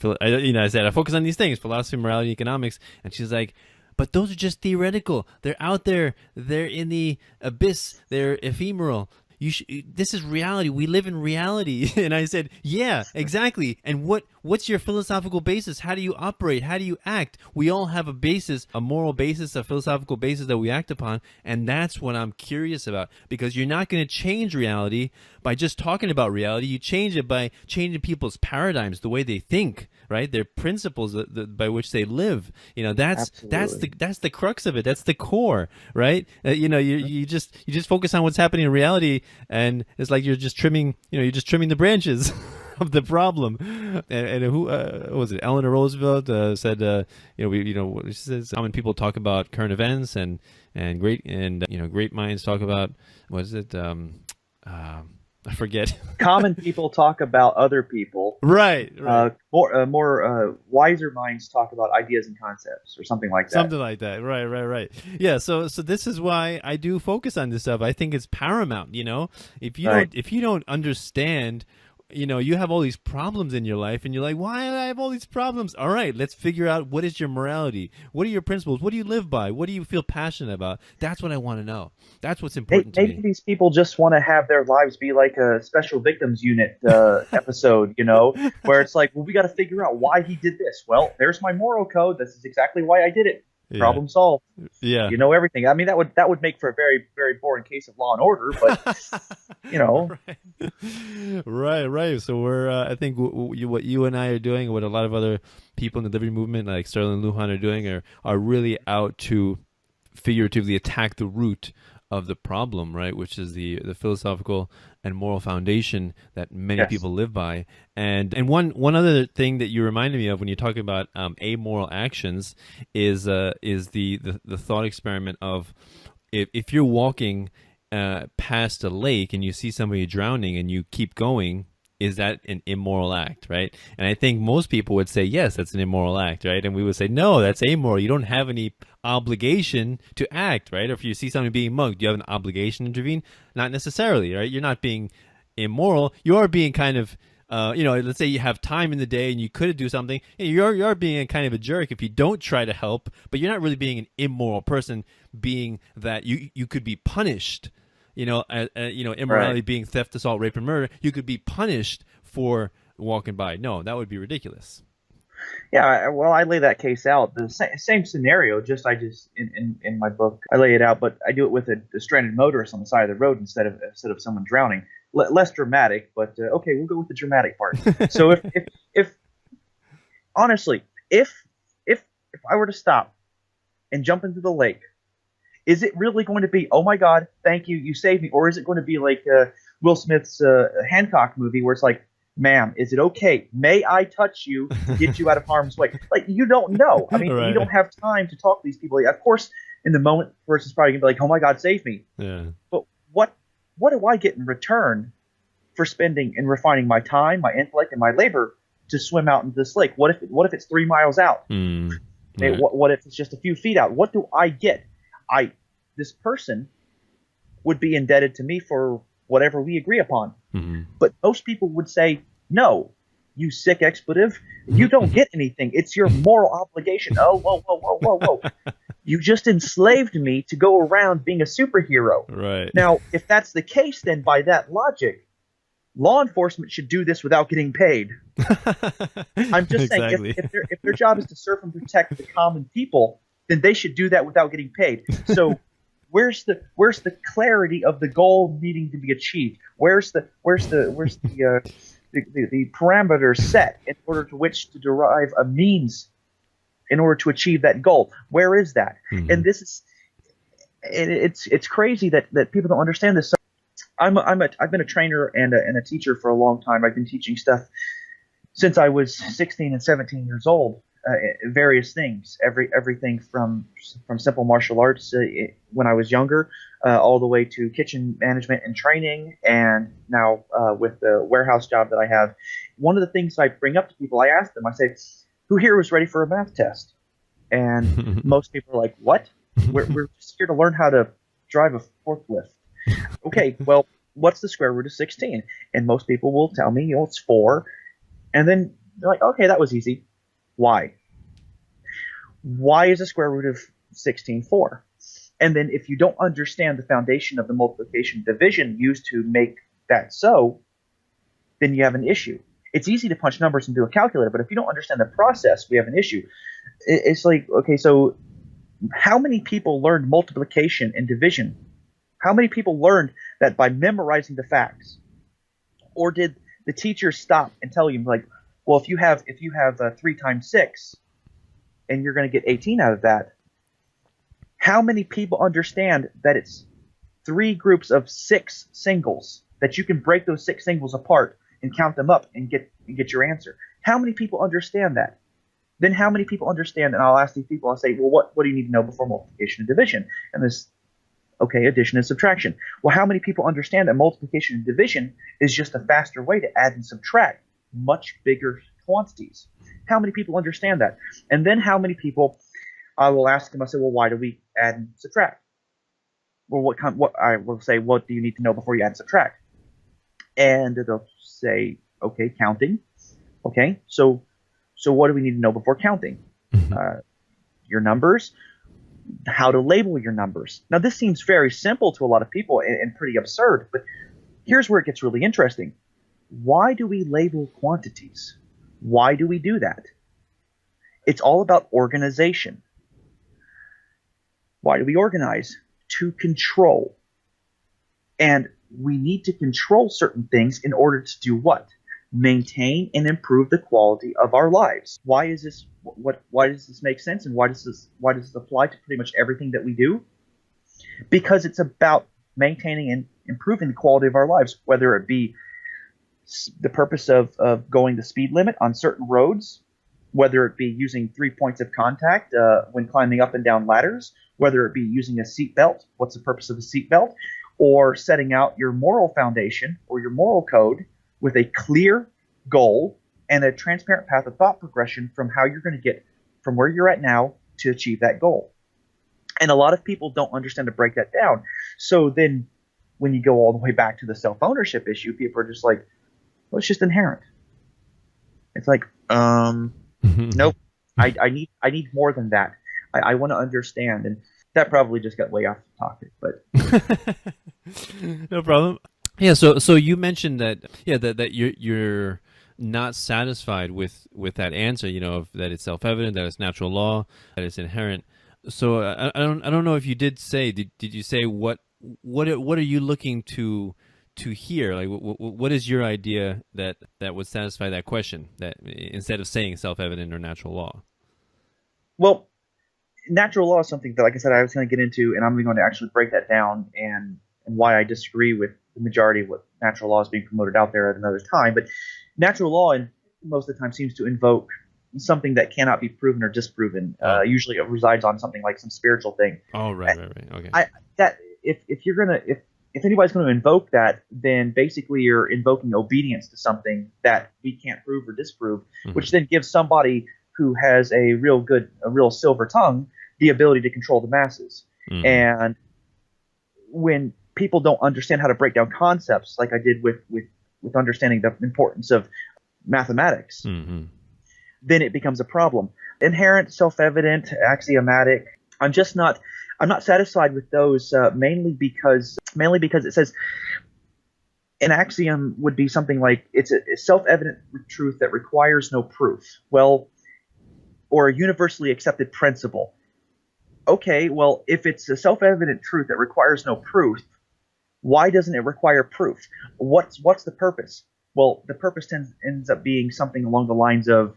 I focus on these things: philosophy, morality, economics. And she's like, but those are just theoretical. They're out there. They're in the abyss. They're ephemeral. This is reality. We live in reality. And I said, yeah, exactly. And what's your philosophical basis? How do you operate? How do you act? We all have a basis, a moral basis, a philosophical basis that we act upon. And that's what I'm curious about, because you're not going to change reality by just talking about reality. You change it by changing people's paradigms, the way they think, right? Their principles by which they live. That's the crux of it. That's the core, right? You just focus on what's happening in reality, and it's like you're just trimming the branches of the problem. And who was it? Eleanor Roosevelt said, she says, when people talk about current events and great minds talk about, what is it? I forget. Common people talk about other people. Right. More wiser minds talk about ideas and concepts, or something like that. Something like that. Right. Yeah. So this is why I do focus on this stuff. I think it's paramount. If you don't understand, you have all these problems in your life, and you're like, why do I have all these problems? All right, let's figure out, what is your morality? What are your principles? What do you live by? What do you feel passionate about? That's what I want to know. That's what's important to me. Maybe these people just want to have their lives be like a special victims unit episode, where it's like, well, we got to figure out why he did this. Well, there's my moral code. This is exactly why I did it. Yeah. Problem solved. Yeah. You know everything. I mean, that would make for a very, very boring case of Law and Order, but Right. So we're, I think what you and I are doing, what a lot of other people in the liberty movement, like Sterling Lujan, are doing, are really out to figuratively attack the root of the problem, right? Which is the philosophical and moral foundation that many Yes. people live by. And one other thing that you reminded me of when you talk about amoral actions is the thought experiment of if you're walking past a lake and you see somebody drowning and you keep going, is that an immoral act, right? And I think most people would say, yes, that's an immoral act, right? And we would say, no, that's amoral. You don't have any obligation to act, right? Or if you see somebody being mugged, do you have an obligation to intervene? Not necessarily, right? You're not being immoral. You are being kind of, let's say you have time in the day and you could do something. You're being a kind of a jerk if you don't try to help, but you're not really being an immoral person, being that you could be punished. Immorality Right. being theft, assault, rape, and murder, you could be punished for walking by. No, that would be ridiculous. Yeah, well, I lay that case out. The same scenario, just in my book, I lay it out, but I do it with a stranded motorist on the side of the road instead of someone drowning. Less dramatic, but okay, we'll go with the dramatic part. So if honestly, if I were to stop and jump into the lake, is it really going to be, oh my God, thank you, you saved me, or is it going to be like Will Smith's Hancock movie where it's like, ma'am, is it okay? May I touch you to get you out of harm's way? Like, you don't know. I mean, you Right. don't have time to talk to these people. Of course, in the moment, the person's probably going to be like, oh my God, save me. Yeah. But what do I get in return for spending and refining my time, my intellect, and my labor to swim out into this lake? What if it's 3 miles out? Right. What if it's just a few feet out? What do I get? This person would be indebted to me for whatever we agree upon. Mm-hmm. But most people would say, no, you sick expletive, you don't get anything. It's your moral obligation. Oh, whoa, whoa, whoa, whoa, whoa. You just enslaved me to go around being a superhero. Right. Now, if that's the case, then by that logic, law enforcement should do this without getting paid. I'm just Exactly. saying, if their job is to serve and protect the common people, then they should do that without getting paid. So where's the clarity of the goal needing to be achieved? Where's the parameters set in order to which to derive a means in order to achieve that goal? Where is that? Mm-hmm. And this is it's crazy that people don't understand this. So I've been a trainer and a teacher for a long time. I've been teaching stuff since I was 16 and 17 years old. Various things, everything from simple martial arts when I was younger, all the way to kitchen management and training, and now with the warehouse job that I have. One of the things I bring up to people, I ask them, I say, "Who here was ready for a math test?" And most people are like, "What? We're just here to learn how to drive a forklift." Okay, well, what's the square root of 16? And most people will tell me, it's 4, and then they're like, "Okay, that was easy." Why? Why is the square root of 16 4? And then if you don't understand the foundation of the multiplication division used to make that so, then you have an issue. It's easy to punch numbers into a calculator, but if you don't understand the process, we have an issue. It's like, okay, so how many people learned multiplication and division? How many people learned that by memorizing the facts? Or did the teacher stop and tell you, like, well, if you have 3 times 6, and you're going to get 18 out of that, how many people understand that it's 3 groups of 6 singles, that you can break those 6 singles apart and count them up and get your answer? How many people understand that? Then how many people understand? And I'll ask these people, I'll say, well, what do you need to know before multiplication and division? And this, okay, addition and subtraction. Well, how many people understand that multiplication and division is just a faster way to add and subtract much bigger quantities? How many people understand that? And then how many people, I will ask them, I say, well, why do we add and subtract? Well, what I will say, what do you need to know before you add and subtract? And they'll say, okay, counting. Okay, so what do we need to know before counting? Your numbers, how to label your numbers. Now, this seems very simple to a lot of people and pretty absurd, but here's where it gets really interesting. Why do we label quantities? Why do we do that? It's all about organization. Why do we organize? To control. And we need to control certain things in order to do what? Maintain and improve the quality of our lives. Why is this? Why does this make sense? And why does this apply to pretty much everything that we do? because it's about maintaining and improving the quality of our lives, whether it be the purpose of going the speed limit on certain roads, whether it be using 3 points of contact when climbing up and down ladders, whether it be using a seatbelt, what's the purpose of a seatbelt, or setting out your moral foundation or your moral code with a clear goal and a transparent path of thought progression from how you're going to get from where you're at now to achieve that goal. And a lot of people don't understand to break that down. So then when you go all the way back to the self-ownership issue, people are just like, well, it's just inherent. It's like, nope, I need more than that. I want to understand. And that probably just got way off the topic, but no problem. Yeah. So you mentioned that, that you're not satisfied with that answer, that it's self-evident, that it's natural law, that it's inherent. So I don't know if you did say, did you say what are you looking to hear? Like what is your idea that would satisfy that question, that instead of saying self-evident or natural law? Well, natural law is something that, like I said, I was going to get into, and I'm going to actually break that down and why I disagree with the majority of what natural law is being promoted out there at another time. But natural law, and most of the time, seems to invoke something that cannot be proven or disproven. Usually, it resides on something like some spiritual thing. Oh, right. Okay. If anybody's going to invoke that, then basically you're invoking obedience to something that we can't prove or disprove, which then gives somebody who has a real silver tongue the ability to control the masses. And when people don't understand how to break down concepts, like I did with understanding the importance of mathematics, then it becomes a problem. Inherent, self-evident, axiomatic. I'm not satisfied with those mainly because it says an axiom would be something like it's a self-evident truth that requires no proof. Well, or a universally accepted principle. Okay, well, if it's a self-evident truth that requires no proof, why doesn't it require proof? What's the purpose? Well, the purpose ends up being something along the lines of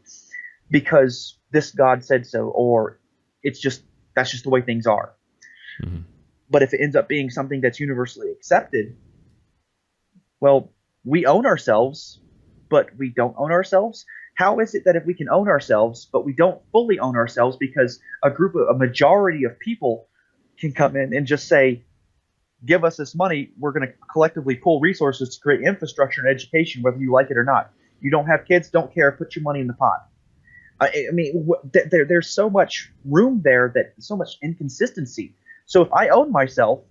because this God said so, or that's just the way things are. But if it ends up being something that's universally accepted, well, we own ourselves, but we don't own ourselves. How is it that if we can own ourselves, but we don't fully own ourselves because a majority of people can come in and just say, give us this money, we're going to collectively pool resources to create infrastructure and education, whether you like it or not. You don't have kids, don't care, put your money in the pot. I mean, there's so much room there, that so much inconsistency. So if I own myself,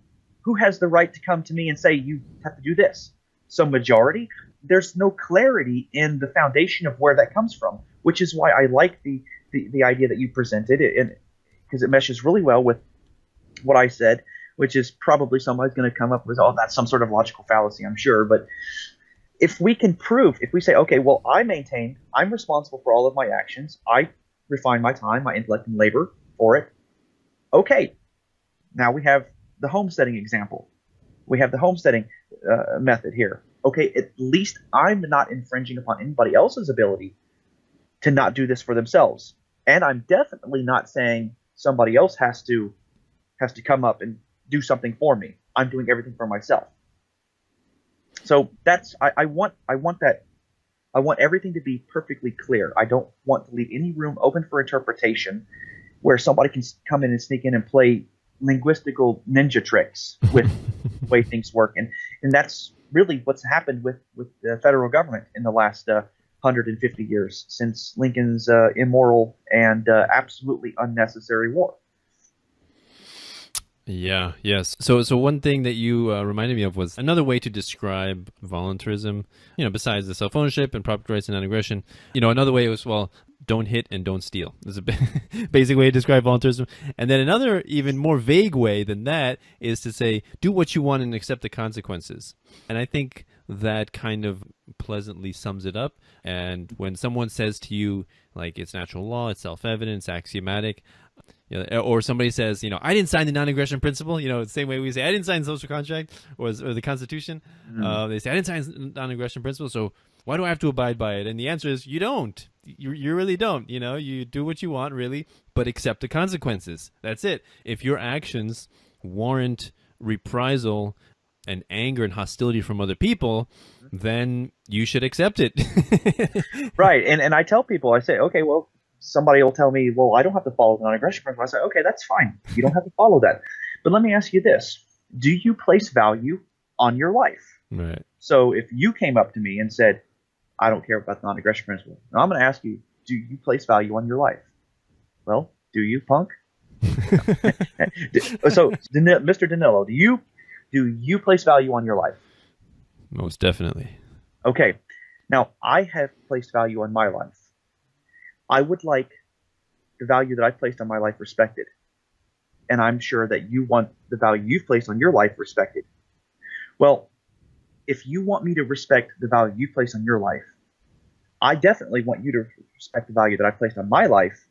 who has the right to come to me and say, you have to do this? So majority, there's no clarity in the foundation of where that comes from, which is why I like the idea that you presented, because it meshes really well with what I said, which is probably somebody's going to come up with, oh, that's some sort of logical fallacy, I'm sure. But if we can prove, if we say, okay, well, I'm responsible for all of my actions. I refine my time, my intellect, and labor for it. Okay, now we have the homesteading example. We have the homesteading method here. Okay, at least I'm not infringing upon anybody else's ability to not do this for themselves. And I'm definitely not saying somebody else has to come up and do something for me. I'm doing everything for myself. So that's I want that. I want everything to be perfectly clear. I don't want to leave any room open for interpretation where somebody can come in and sneak in and play linguistical ninja tricks with the way things work. And that's really what's happened with the federal government in the last 150 years since Lincoln's immoral and absolutely unnecessary war. Yeah, yes. So one thing that you reminded me of was another way to describe voluntarism, besides the self-ownership and property rights and non-aggression. Another way was, well, don't hit and don't steal. There's a basic way to describe voluntarism. And then another even more vague way than that is to say, do what you want and accept the consequences. And I think that kind of pleasantly sums it up. And when someone says to you, like, it's natural law, it's self-evident, it's axiomatic, or somebody says, I didn't sign the non-aggression principle, the same way we say, I didn't sign the social contract or the Constitution. They say, I didn't sign the non-aggression principle, so why do I have to abide by it? And the answer is, you don't. You really don't. You do what you want, really, but accept the consequences. That's it. If your actions warrant reprisal and anger and hostility from other people, then you should accept it. Right. And I tell people, I say, okay, well, somebody will tell me, well, I don't have to follow the non-aggression principle. I say, okay, that's fine. You don't have to follow that. But let me ask you this. Do you place value on your life? Right. So if you came up to me and said, I don't care about the non-aggression principle, now I'm going to ask you, do you place value on your life? Well, do you, punk? So, Mr. Danilo, do you place value on your life? Most definitely. Okay. Now, I have placed value on my life. I would like the value that I placed on my life respected. And I'm sure that you want the value you've placed on your life respected. Well, if you want me to respect the value you place on your life, I definitely want you to respect the value that I placed on my life.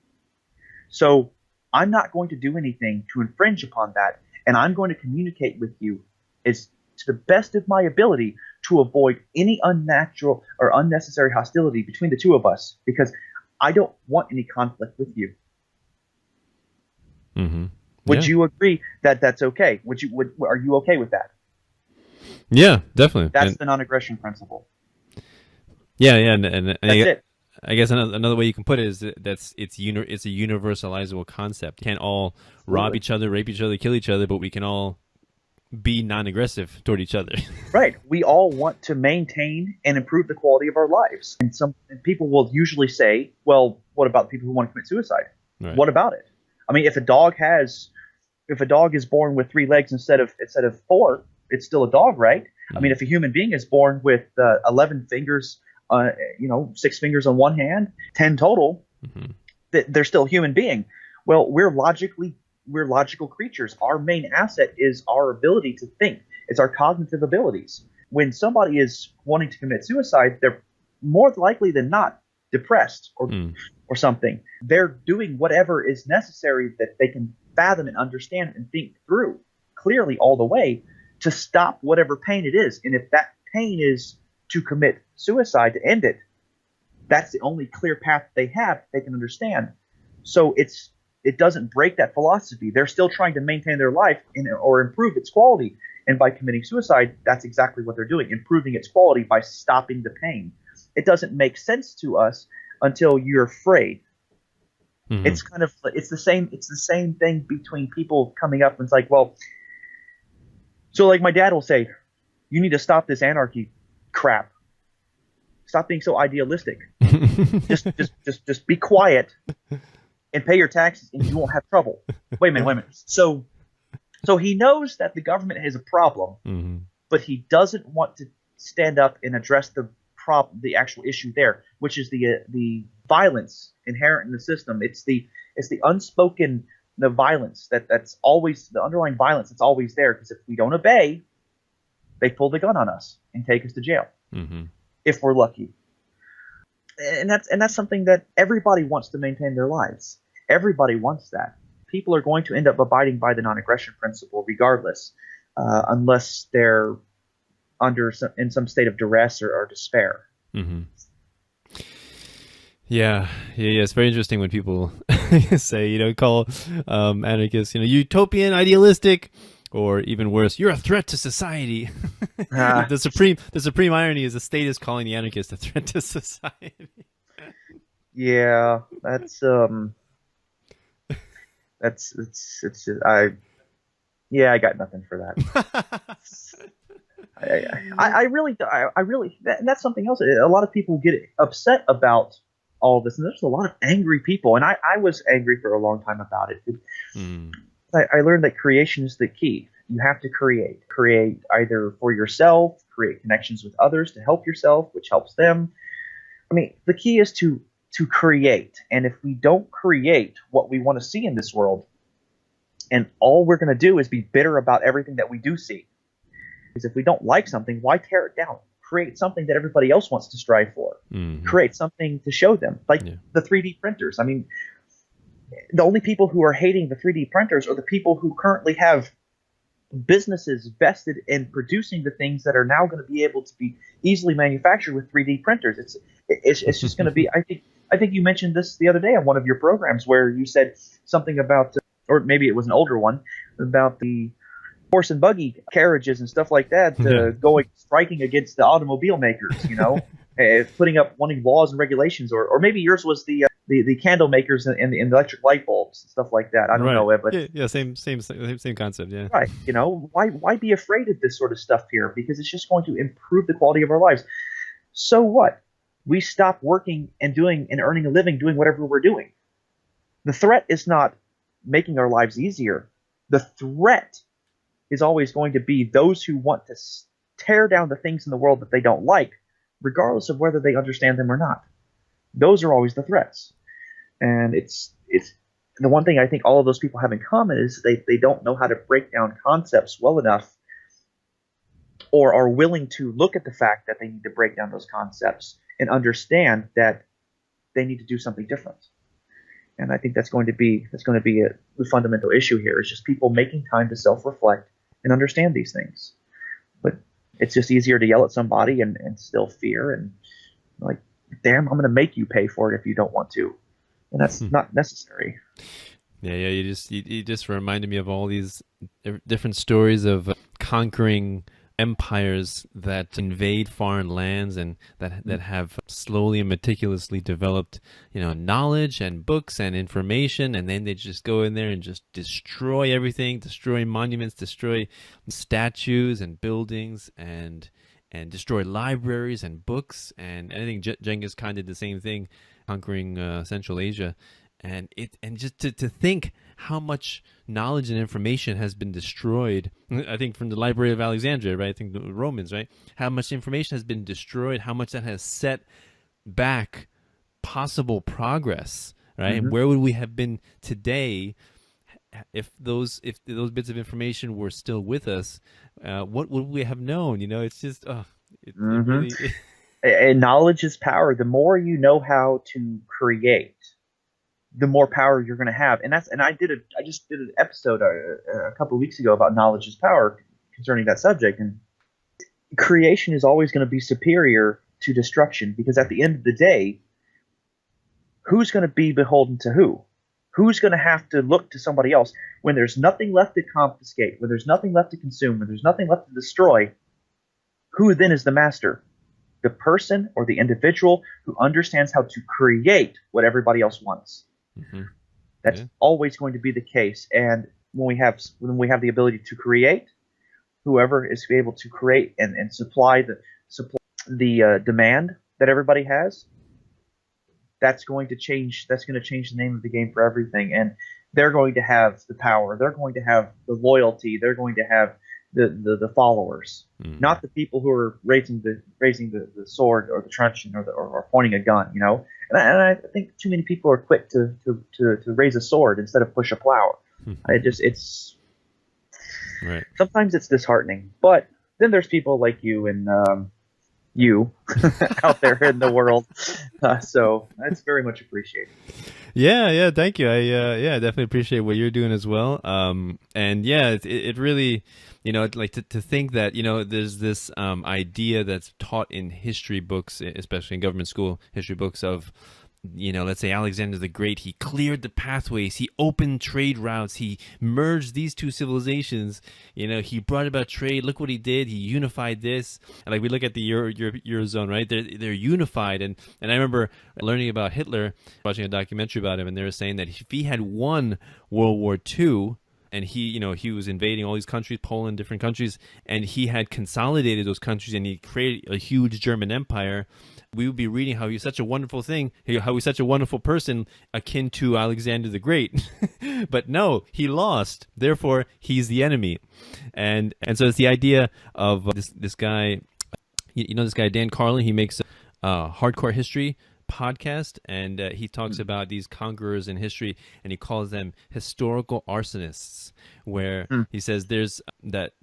So I'm not going to do anything to infringe upon that, and I'm going to communicate with you as to the best of my ability to avoid any unnatural or unnecessary hostility between the two of us, because I don't want any conflict with you. Mm-hmm. Would you agree that that's okay? Are you okay with that? Yeah, definitely. That's the non-aggression principle. Yeah, and that's it. I guess another way you can put it is that it's a universalizable concept. We can't all rob each other, rape each other, kill each other, but we can all be non-aggressive toward each other. Right. We all want to maintain and improve the quality of our lives. And people will usually say, well, what about people who want to commit suicide? Right. What about it? I mean, if a dog is born with 3 legs instead of 4, it's still a dog, right? Mm-hmm. I mean, if a human being is born with 11 fingers, 6 fingers on one hand, 10 total, mm-hmm. They're still a human being. Well, we're logical creatures. Our main asset is our ability to think. It's our cognitive abilities. When somebody is wanting to commit suicide, they're more likely than not depressed or something. They're doing whatever is necessary that they can fathom and understand and think through clearly all the way to stop whatever pain it is. And if that pain is to commit suicide, to end it, that's the only clear path they have they can understand. So it doesn't break that philosophy. They're still trying to maintain their life or improve its quality. And by committing suicide, that's exactly what they're doing, improving its quality by stopping the pain. It doesn't make sense to us until you're afraid. Mm-hmm. It's the same thing between people coming up and it's like, well, so like my dad will say, you need to stop this anarchy crap. Stop being so idealistic. just be quiet and pay your taxes and you won't have trouble. Wait a minute. So he knows that the government has a problem, mm-hmm. but he doesn't want to stand up and address the actual issue there, which is the violence inherent in the system. It's the unspoken violence that's always the underlying violence that's always there, because if we don't obey, they pull the gun on us and take us to jail, mm-hmm. if we're lucky. And that's something that everybody wants to maintain their lives. Everybody wants that. People are going to end up abiding by the non-aggression principle regardless, unless they're in some state of duress or despair. Mm-hmm. Yeah. It's very interesting when people say, call anarchists, utopian, idealistic, or even worse, you're a threat to society. The supreme irony is the state is calling the anarchist a threat to society. Yeah, I got nothing for that. I really, that's something else. A lot of people get upset about all of this, and there's a lot of angry people, and I was angry for a long time about it. I learned that creation is the key. You have to create either for yourself, create connections with others to help yourself, which helps them. I mean, the key is to create, and if we don't create what we want to see in this world, and all we're going to do is be bitter about everything that we do see. Because if we don't like something, why tear it down? Create something that everybody else wants to strive for. Mm-hmm. Create something to show them, like the 3D printers. I mean, the only people who are hating the 3D printers are the people who currently have businesses vested in producing the things that are now going to be able to be easily manufactured with 3D printers. It's just going to be. I think you mentioned this the other day on one of your programs where you said something about, or maybe it was an older one, about the horse and buggy carriages and stuff like that, going striking against the automobile makers, putting up wanting laws and regulations, or maybe yours was the candle makers and the electric light bulbs and stuff like that. I don't know it, but same concept, yeah. Right, why be afraid of this sort of stuff here? Because it's just going to improve the quality of our lives. So what? We stop working and doing and earning a living doing whatever we're doing. The threat is not making our lives easier. The threat is always going to be those who want to tear down the things in the world that they don't like, regardless of whether they understand them or not. Those are always the threats. And it's the one thing I think all of those people have in common is they don't know how to break down concepts well enough, or are willing to look at the fact that they need to break down those concepts and understand that they need to do something different. And I think that's going to be the fundamental issue here, is just people making time to self-reflect and understand these things. But it's just easier to yell at somebody and still fear and like, damn, I'm going to make you pay for it if you don't want to. And that's not necessary. Yeah. You just reminded me of all these different stories of conquering empires that invade foreign lands and that have slowly and meticulously developed, knowledge and books and information, and then they just go in there and just destroy everything, destroy monuments, destroy statues and buildings, and destroy libraries and books. And I think Genghis Khan did the same thing, conquering Central Asia. And just to think how much knowledge and information has been destroyed, I think from the Library of Alexandria, right? I think the Romans, right? How much information has been destroyed, how much that has set back possible progress, right? And where would we have been today if those bits of information were still with us? What would we have known? It's just, it really... And knowledge is power. The more you know how to create, the more power you're going to have. And I just did an episode a couple of weeks ago about knowledge is power concerning that subject. And creation is always going to be superior to destruction, because at the end of the day, who's going to be beholden to who? Who's going to have to look to somebody else when there's nothing left to confiscate, when there's nothing left to consume, when there's nothing left to destroy? Who then is the master? The person or the individual who understands how to create what everybody else wants. That's always going to be the case. And when we have the ability to create, whoever is able to create and supply the demand that everybody has, that's going to change. That's going to change the name of the game for everything. And they're going to have the power. They're going to have the loyalty. They're going to have the followers, not the people who are raising the sword or the truncheon or pointing a gun. And I think too many people are quick to raise a sword instead of push a plow. It's right. Sometimes it's disheartening, but then there's people like you and you out there in the world, so that's very much appreciated. Yeah, thank you. I definitely appreciate what you're doing as well. And yeah, it really, like to think that there's this idea that's taught in history books, especially in government school history books, of let's say Alexander the Great. He cleared the pathways, he opened trade routes, he merged these two civilizations, he brought about trade. Look what he did. He unified this. And like we look at the Eurozone, right? They're unified. And I remember learning about Hitler, watching a documentary about him, and they were saying that if he had won World War II, and he was invading all these countries, Poland, different countries, and he had consolidated those countries and he created a huge German empire, we would be reading how he's such a wonderful thing, how he's such a wonderful person, akin to Alexander the Great. But no, he lost. Therefore, he's the enemy. And so it's the idea of this guy, this guy Dan Carlin. He makes a hardcore history podcast, and he talks about these conquerors in history, and he calls them historical arsonists, where he says there's that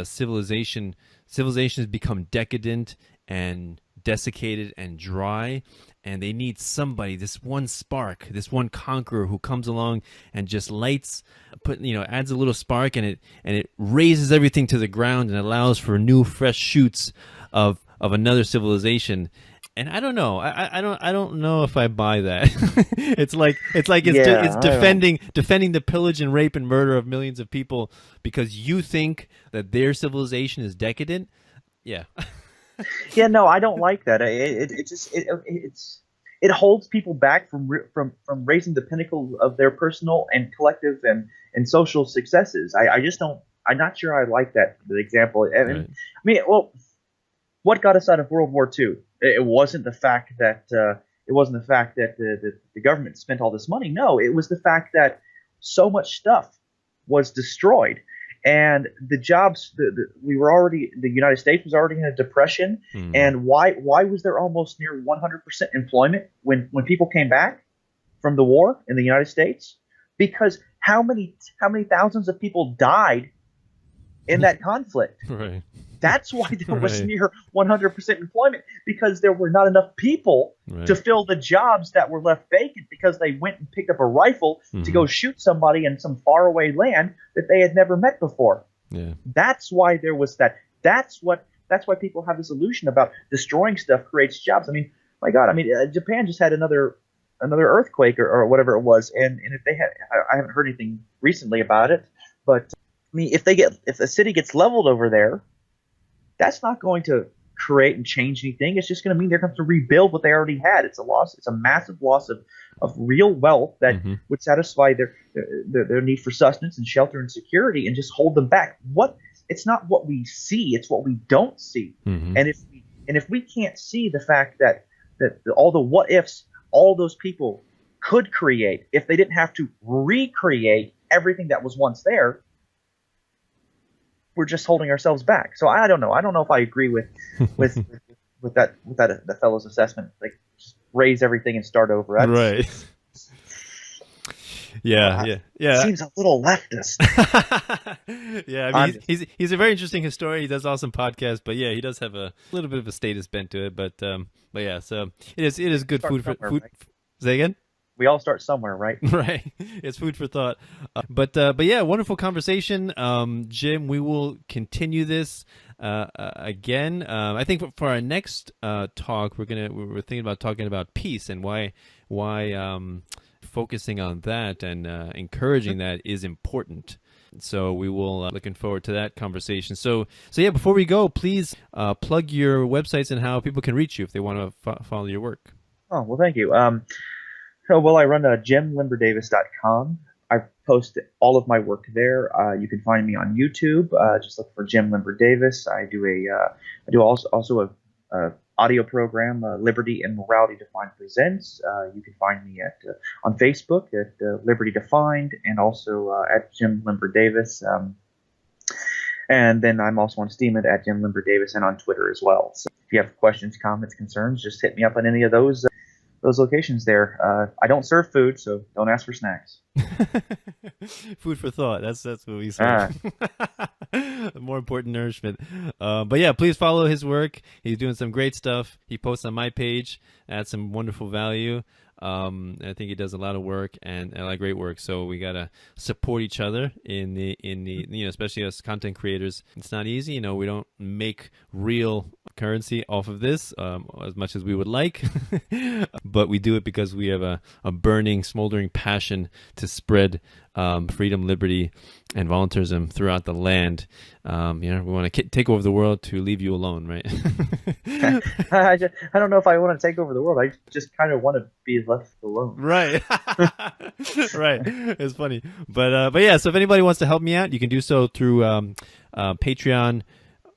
civilizations become decadent and desiccated and dry, and they need somebody, this one spark, this one conqueror who comes along and just adds a little spark, and it raises everything to the ground and allows for new fresh shoots of another civilization. And I don't know. I don't know if I buy that. It's Yeah, I don't. defending the pillage and rape and murder of millions of people because you think that their civilization is decadent. Yeah. Yeah, no, I don't like that. It holds people back from raising the pinnacle of their personal and collective and social successes. I just don't. I'm not sure I like that the example. Right. Well, what got us out of World War II? It wasn't the fact that the government spent all this money. No, it was the fact that so much stuff was destroyed, and the jobs. The United States was already in a depression, Hmm. and why was there almost near 100% employment when people came back from the war in the United States? Because how many thousands of people died in that conflict? Right. That's why there was Right. near 100% employment, because there were not enough people to Right. fill the jobs that were left vacant because they went and picked up a rifle to Hmm. go shoot somebody in some faraway land that they had never met before. Yeah. That's why there was that. That's why people have this illusion about destroying stuff creates jobs. I mean, my God, I mean, Japan just had another earthquake or whatever it was, and if they had, I haven't heard anything recently about it, but I mean, if a city gets leveled over there, that's not going to create and change anything. It's just going to mean they're going to have to rebuild what they already had. It's a loss. It's a massive loss of real wealth that Hmm. would satisfy their need for sustenance and shelter and security, and just hold them back. It's not what we see; it's what we don't see. Hmm. And if we can't see the fact that all the what ifs all those people could create if they didn't have to recreate everything that was once there, we're just holding ourselves back. So I don't know. I don't know if I agree with that fellow's assessment. Like, just raise everything and start over. Right. Yeah. Yeah. Yeah. Seems a little leftist. Yeah, I mean, I'm he's a very interesting historian. He does awesome podcasts, but yeah, he does have a little bit of a status bent to it. But yeah, so it is good start food for somewhere, food. right? Say again. We all start somewhere, right? Right, it's food for thought. But yeah, wonderful conversation, Jim. We will continue this again. I think for our next talk, we're thinking about talking about peace and why focusing on that and encouraging that is important. So we will looking forward to that conversation. So yeah, before we go, please plug your websites and how people can reach you if they want to follow your work. Oh, well, thank you. I run jimlimberdavis.com. I post all of my work there. You can find me on YouTube. Just look for Jim Limber Davis. I do also a audio program, Liberty and Morality Defined Presents. You can find me on Facebook at Liberty Defined, and also at Jim Limber Davis. And then I'm also on Steemit at Jim Limber Davis, and on Twitter as well. So if you have questions, comments, concerns, just hit me up on any of those locations there. I don't serve food, so don't ask for snacks. Food for thought. That's what we say. Ah, More important nourishment. But yeah, please follow his work. He's doing some great stuff. He posts on my page, adds some wonderful value. I think he does a lot of work and a lot of great work. So we gotta support each other in the especially as content creators. It's not easy. We don't make real currency off of this as much as we would like, but we do it because we have a burning, smoldering passion to spread freedom, liberty, and voluntarism throughout the land. We want to take over the world to leave you alone, right? I don't know if I want to take over the world. I just kind of want to be left alone. Right. Right. It's funny. But yeah, so if anybody wants to help me out, you can do so through Patreon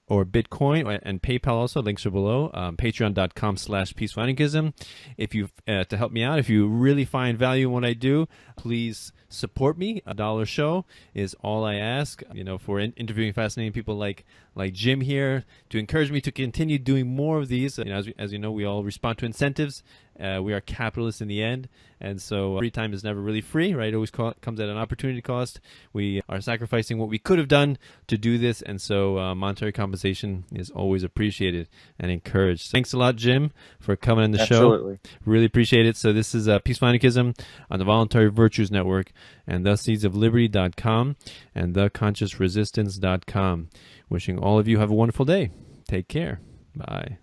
or Bitcoin and PayPal also. Links are below. Patreon.com/peaceful-anarchism. If you to help me out, if you really find value in what I do, please support me. $1 show is all I ask. For interviewing fascinating people like Jim here, to encourage me to continue doing more of these. As you know, we all respond to incentives. We are capitalists in the end, and so free time is never really free, right? It always comes at an opportunity cost. We are sacrificing what we could have done to do this, and so monetary compensation is always appreciated and encouraged. Thanks a lot, Jim, for coming on the Absolutely. show. Really appreciate it. So this is Peaceful Anarchism on the Voluntary Virtues Network, and theseedsofliberty.com and theconsciousresistance.com. Wishing all of you have a wonderful day. Take care. Bye.